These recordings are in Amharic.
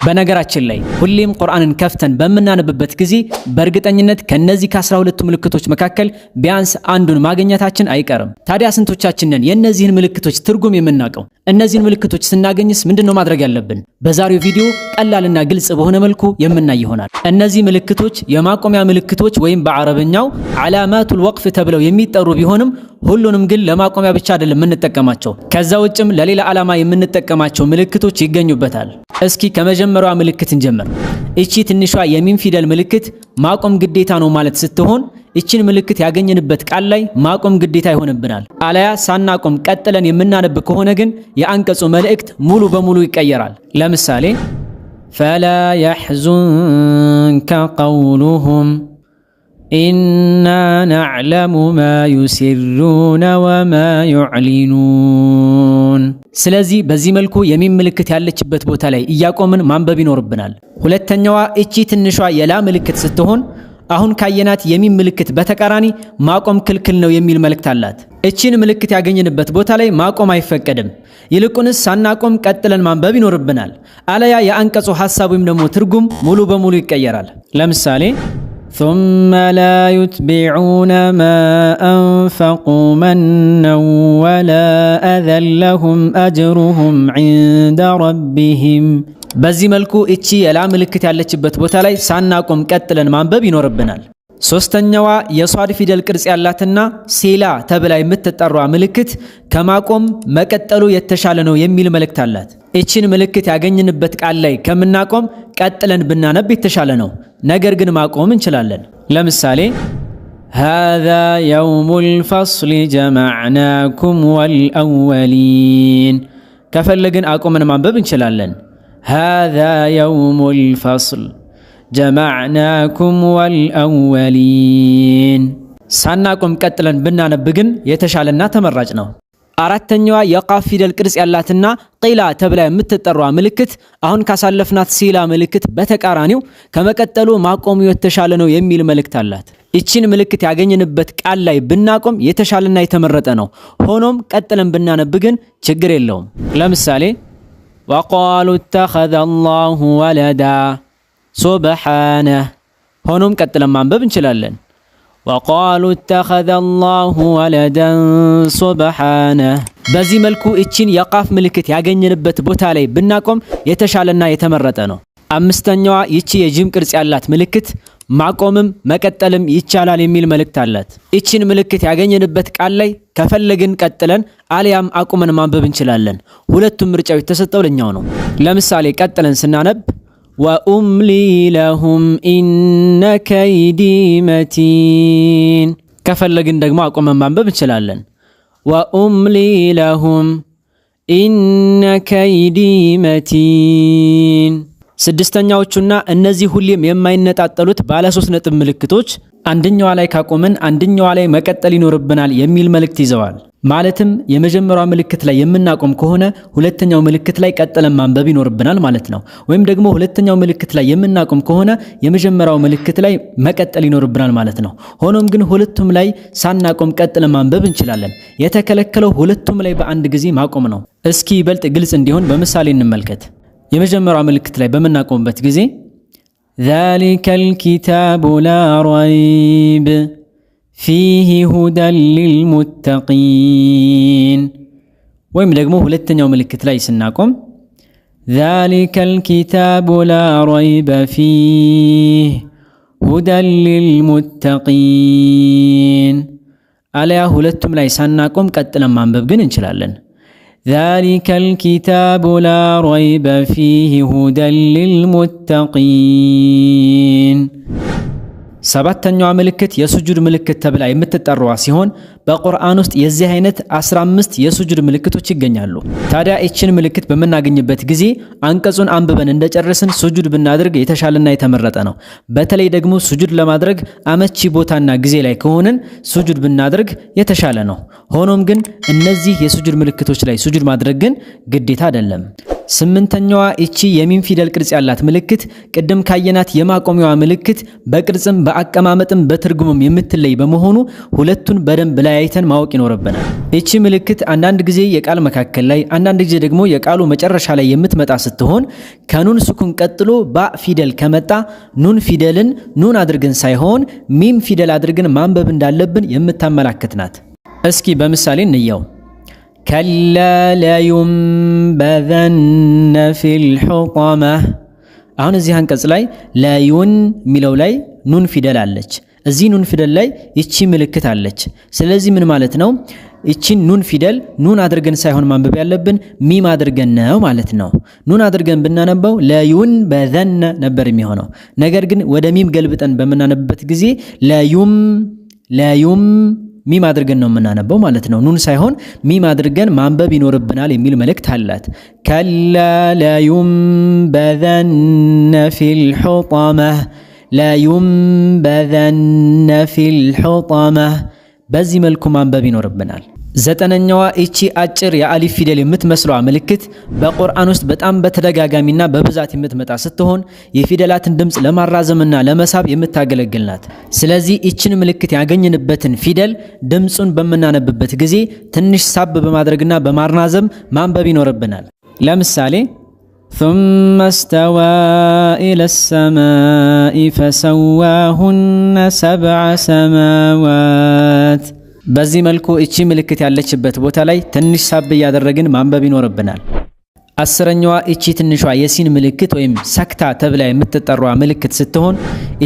በነገራችን ላይ ሁሌም ቁርአንን ከፍተን በመናነብበት ጊዜ በእርግጠኝነት ከነዚህ ከ12ቱ ምልክቶች መካከል ቢያንስ አንዱን ማግኘታችን አይቀርም። ታዲያ ስንቶቻችን ነን የነዚህን ምልክቶች ትርጉም የምናውቀው? እነዚህን ምልክቶች ስናገኝስ ምንድነው ማድረግ ያለብን? በዛሬው ቪዲዮ ቀላልና ግልጽ በሆነ መልኩ የምናይ ይሆናል። እነዚህ ምልክቶች የማቆሚያ ምልክቶች ወይም በአረበኛው ዓላማቱል ወቅፍ ተብለው የሚጠሩ ቢሆንም ሁሉንም ግን ለማቆሚያ ብቻ አይደለም የምንጠቀማቸው። ከዛ ውጭም ለሌላ ዓላማ የምንጠቀማቸው ምልክቶች ይገኙበታል። እስኪ ከመጀመሪያዋ ምልክት እንጀምር። እቺ ትንሿ የሚም ፊደል ምልክት ማቆም ግዴታ ነው ማለት ስትሆን እቺን ምልክት ያገኘንበት ቃል ላይ ማቆም ግዴታ ይሆንብናል። አለያ ሳናቆም ቀጥለን የምናነብ ከሆነ ግን የአንቀጹ መልእክት ሙሉ በሙሉ ይቀየራል። ለምሳሌ ፈላ يحزنك قولهم إنا نعلم ما يسرون وما يعلنون። ስለዚህ በዚህ መልኩ የሚም ምልክት ያለችበት ቦታ ላይ እያቆምን ማንበብ ይኖርብናል። ሁለተኛዋ እቺ ትንሿ የላ ምልክት ስትሆን አሁን ካየናት የሚም ምልክት በተቃራኒ ማቆም ክልክል ነው የሚል መልእክት አላት። እቺን ምልክት ያገኘንበት ቦታ ላይ ማቆም አይፈቀድም። ይልቁንስ ሳናቆም ቀጥለን ማንበብ ይኖርብናል። አለያ የአንቀጹ ሐሳብ ወይም ደግሞ ትርጉም ሙሉ በሙሉ ይቀየራል። ለምሳሌ ثم لا يتبعون ما أنفقوا منا ولا أذى لهم أجرهم عند ربهم። በዚህ መልኩ እቺ የላ ምልክት ያለችበት ቦታ ላይ ሳናቆም ቀጥለን ማንበብ ይኖርብናል። ሶስተኛዋ የሷድ ፊደል ቅርጽ ያላትና ሴላ ተብላ የምትጠራው ምልክት ከማቆም መቀጠሉ የተሻለ ነው የሚል መልእክት አላት። እቺን ምልክት ያገኘንበት ቃል ላይ ከምናቆም ቀጥለን ብናነብ የተሻለ ነው። ነገር ግን ማቆም እንችላለን። ለምሳሌ هذا يوم الفصل جمعناكم والأولين ከፈለግን አቆመን ማንበብ እንችላለን። هذا يوم الفصل جمعناكم والأولين ሳናቆም ቀጥለን ብናነብ ግን የተሻለና ተመራጭ ነው። አራተኛዋ የቃፍ ፊደል ቅርጽ ያላትና ቂላ ተብላ የምትጠራው ምልክት አሁን ካሳለፍናት ሲላ ምልክት በተቃራኒው ከመቀጠሉ ማቆሙ የተሻለ ነው የሚል መልእክት አላት። እቺን ምልክት ያገኘንበት ቃል ላይ ብናቆም የተሻለና የተመረጠ ነው። ሆኖም ቀጥለን ብናነብ ግን ችግር የለውም። ለምሳሌ وقالوا اتخذ الله ولدا سبحانه ሆኖም ቀጥለን ማንበብ እንችላለን። وقالوا اتخذ الله ولدا سبحانه። በዚህ መልኩ እቺን የቃፍ ምልክት ያገኘንበት ቦታ ላይ ብናቆም የተሻለና የተመረጠ ነው። አምስተኛዋ ይቺ የጂም ቅርጽ ያላት ምልክት ማቆምም መቀጠልም ይቻላል የሚል መልእክት አላት። እቺን ምልክት ያገኘንበት ቃል ላይ ከፈለግን ቀጥለን አሊያም አቁመን ማንበብ እንችላለን። ሁለቱም ምርጫው የተሰጠው ለኛው ነው። ለምሳሌ ቀጥለን ስናነብ ወኡምሊ ለሁም ኢነ ከይዲ መቲን ከፈለግን ደግሞ አቁመን ማንበብ እንችላለን። ወኡምሊ ለሁም ኢነ ከይዲ መቲን። ስድስተኛዎቹና እነዚህ ሁሌም የማይነጣጠሉት ባለ 3 ነጥብ ምልክቶች አንደኛዋ ላይ ካቆመን አንደኛዋ ላይ መቀጠል ይኖርብናል የሚል መልእክት ይዘዋል። ማለትም የመጀመሪያው ምልክት ላይ የምናቆም ከሆነ ሁለተኛው ምልክት ላይ ቀጥለን ማንበብ ይኖርብናል ማለት ነው። ወይም ደግሞ ሁለተኛው ምልክት ላይ የምናቆም ከሆነ የመጀመሪያው ምልክት ላይ መቀጠል ይኖርብናል ማለት ነው። ሆኖም ግን ሁለቱም ላይ ሳናቆም ቀጥለን ማንበብ እንችላለን። የተከለከለው ሁለቱም ላይ በአንድ ጊዜ ማቆም ነው። እስኪ ይበልጥ ግልጽ እንዲሆን በምሳሌ እንመልከት። የመጀመሪያው ምልክት ላይ በመናቆምበት ጊዜ ذلك الكتاب لا ريب فيه هدى للمتقين። ወይም ደግሞ ሁለተኛው ምልክት ላይ ስናቆም ذلك الكتاب لا ريب فيه هدى للمتقين። አለያ ሁለቱም ላይ ሳናቆም ቀጥለን ማንበብ ግን እንችላለን። ذلك الكتاب لا ريب فيه هدى للمتقين። ሰባተኛዋ ምልክት የሱጁድ ምልክት ተብላ የምትጠራዋ ሲሆን በቁርአን ውስጥ የዚህ አይነት 15 የሱጁድ ምልክቶች ይገኛሉ። ታዲያ እቺን ምልክት በመናገኝበት ጊዜ አንቀጹን አንብበን እንደጨረስን ሱጁድ ብናደርግ የተሻለና የተመረጠ ነው። በተለይ ደግሞ ሱጁድ ለማድረግ አመቺ ቦታና ጊዜ ላይ ከሆነን ሱጁድ ብናደርግ የተሻለ ነው። ሆኖም ግን እነዚህ የሱጁድ ምልክቶች ላይ ሱጁድ ማድረግ ግን ግዴታ አይደለም። ስምንተኛዋ እቺ የሚም ፊደል ቅርጽ ያላት ምልክት ቅድም ካየናት የማቆሚያዋ ምልክት በቅርጽም በአቀማመጥም በትርጉምም የምትለይ በመሆኑ ሁለቱን በደንብ ለያይተን ማወቅ ይኖርብናል። እቺ ምልክት አንዳንድ ጊዜ የቃል መካከል ላይ አንዳንድ ጊዜ ደግሞ የቃሉ መጨረሻ ላይ የምትመጣ ስትሆን ከኑን ስኩን ቀጥሎ ባ ፊደል ከመጣ ኑን ፊደልን ኑን አድርገን ሳይሆን ሚም ፊደል አድርገን ማንበብ እንዳለብን የምታመላክት ናት። እስኪ በምሳሌ እንየው። ከላ ለዩንበዘነ ፊል ሑጠመህ። አሁን እዚህ አንቀጽ ላይ ለዩን የሚለው ላይ ኑን ፊደል አለች። እዚህ ኑን ፊደል ላይ ይቺ ምልክት አለች። ስለዚህ ምን ማለት ነው? ይቺን ኑን ፊደል ኑን አድርገን ሳይሆን ማንበብ ያለብን ሚም አድርገን ነው ማለት ነው። ኑን አድርገን ብናነበው ለዩንበዘነ ነበር የሚሆነው። ነገር ግን ወደ ሚም ገልብጠን በምናነብበት ጊዜ ለዩም ሚም አድርገን ነው የምናነበው ማለት ነው። ኑን ሳይሆን ሚም አድርገን ማንበብ ይኖርብናል የሚል መልእክት አላት። ከላ ለዩንበዘነ ፊል ሑጠመህ፣ ለዩንበዘነ ፊል ሑጠመህ። በዚህ መልኩ ማንበብ ይኖርብናል። ዘጠነኛዋ እቺ አጭር የአሊፍ ፊደል የምትመስለዋ ምልክት በቁርአን ውስጥ በጣም በተደጋጋሚና በብዛት የምትመጣ ስትሆን የፊደላትን ድምፅ ለማራዘምና ለመሳብ የምታገለግል ናት። ስለዚህ እቺን ምልክት ያገኘንበትን ፊደል ድምፁን በምናነብበት ጊዜ ትንሽ ሳብ በማድረግና በማራዘም ማንበብ ይኖርብናል። ለምሳሌ ثم استوى إلى السماء فسواهن 7 سماوات። በዚህ መልኩ እቺ ምልክት ያለችበት ቦታ ላይ ትንሽ ሳብ ያደረግን ማንበብ ይኖርብናል። አስረኛዋ እቺ ትንሿ የሲን ምልክት ወይም ሰክታ ተብላ የምትጠራው ምልክት ስትሆን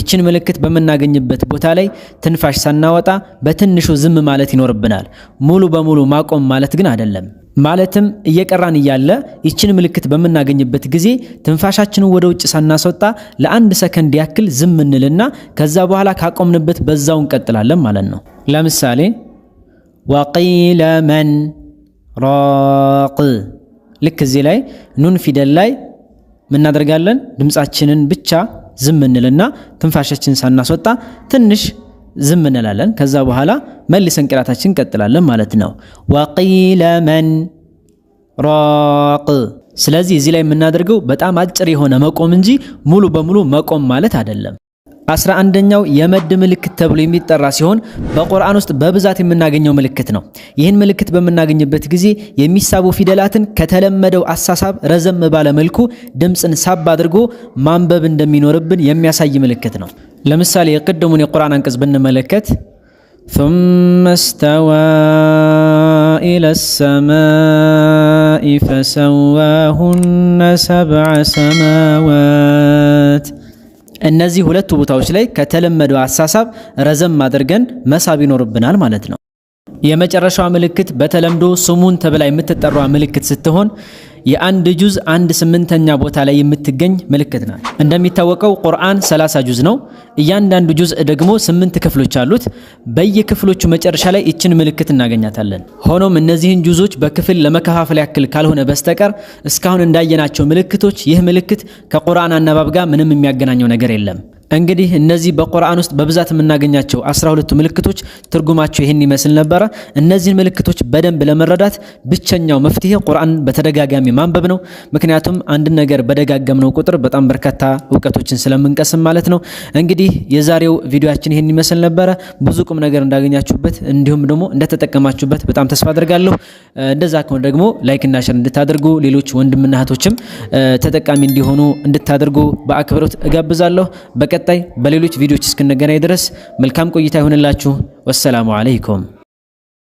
እቺን ምልክት በመናገኝበት ቦታ ላይ ትንፋሽ ሳናወጣ በትንሹ ዝም ማለት ይኖርብናል። ሙሉ በሙሉ ማቆም ማለት ግን አይደለም። ማለትም እየቀራን እያለ እቺን ምልክት በመናገኝበት ጊዜ ትንፋሻችንን ወደ ውጭ ሳናስወጣ ለአንድ ሰከንድ ያክል ዝም እንልና ከዛ በኋላ ካቆምንበት በዛው እንቀጥላለን ማለት ነው። ለምሳሌ ወቂለ መን ራቅ። ልክ እዚህ ላይ ኑን ፊደል ላይ ምን እናደርጋለን? ድምጻችንን ብቻ ዝም እንልና ትንፋሻችንን ሳናስወጣ ትንሽ ዝም እንላለን። ከዛ በኋላ መልሰን ቅራታችን እንቀጥላለን ማለት ነው። ወቂለ መን ራቅ። ስለዚህ እዚህ ላይ የምናደርገው በጣም አጭር የሆነ መቆም እንጂ ሙሉ በሙሉ መቆም ማለት አይደለም። 11ኛው የመድ ምልክት ተብሎ የሚጠራ ሲሆን በቁርአን ውስጥ በብዛት የምናገኘው ምልክት ነው። ይህን ምልክት በምናገኝበት ጊዜ የሚሳቡ ፊደላትን ከተለመደው አሳሳብ ረዘም ባለ መልኩ ድምፅን ሳብ አድርጎ ማንበብ እንደሚኖርብን የሚያሳይ ምልክት ነው። ለምሳሌ የቀደሙን የቁርአን አንቀጽ ብንመለከት ثم استوى إلى السماء فسواهن 7 سماوات። እነዚህ ሁለቱ ቦታዎች ላይ ከተለመደው አሳሳብ ረዘም አድርገን መሳብ ይኖርብናል ማለት ነው። የመጨረሻው ምልክት በተለምዶ ስሙን ተብላ የምትጠራው ምልክት ስትሆን የአንድ ጁዝ 1/8ኛ ቦታ ላይ የምትገኝ ምልክት ናት። እንደሚታወቀው ቁርአን 30 ጁዝ ነው። እያንዳንዱ ጁዝ ደግሞ 8 ክፍሎች አሉት። በየክፍሎቹ መጨረሻ ላይ እችን ምልክት እናገኛታለን። ሆኖም እነዚህን ጁዞች በክፍል ለመከፋፈል ያክል ካልሆነ በስተቀር እስካሁን እንዳየናቸው ምልክቶች ይህ ምልክት ከቁርአን አነባብ ጋር ምንም የሚያገናኘው ነገር የለም። እንግዲህ እነዚህ በቁርአን ውስጥ በብዛት የምናገኛቸው 12 ምልክቶች ትርጉማቸው ይህን ይመስል ነበር። እነዚህን ምልክቶች በደንብ ለመረዳት ብቸኛው መፍትሄ ቁርአን በተደጋጋሚ ማንበብ ነው። ምክንያቱም አንድ ነገር በደጋገምነው ቁጥር በጣም በርካታ ዕውቀቶችን ስለምንቀስም ማለት ነው። እንግዲህ የዛሬው ቪዲዮአችን ይህን ይመስል ነበር። ብዙ ቁም ነገር እንዳገኛችሁበት እንዲሁም ደግሞ እንደተጠቀማችሁበት በጣም ተስፋ አደርጋለሁ። እንደዛ ከሆነ ደግሞ ላይክ እና ሼር እንድታደርጉ ሌሎች ወንድምና እህቶችም ተጠቃሚ እንዲሆኑ እንድታደርጉ በአክብሮት እጋብዛለሁ። በቀጣይ በሌሎች ቪዲዮዎች እስክንገናኝ ድረስ መልካም ቆይታ ይሁንላችሁ። ወሰላሙ አለይኩም።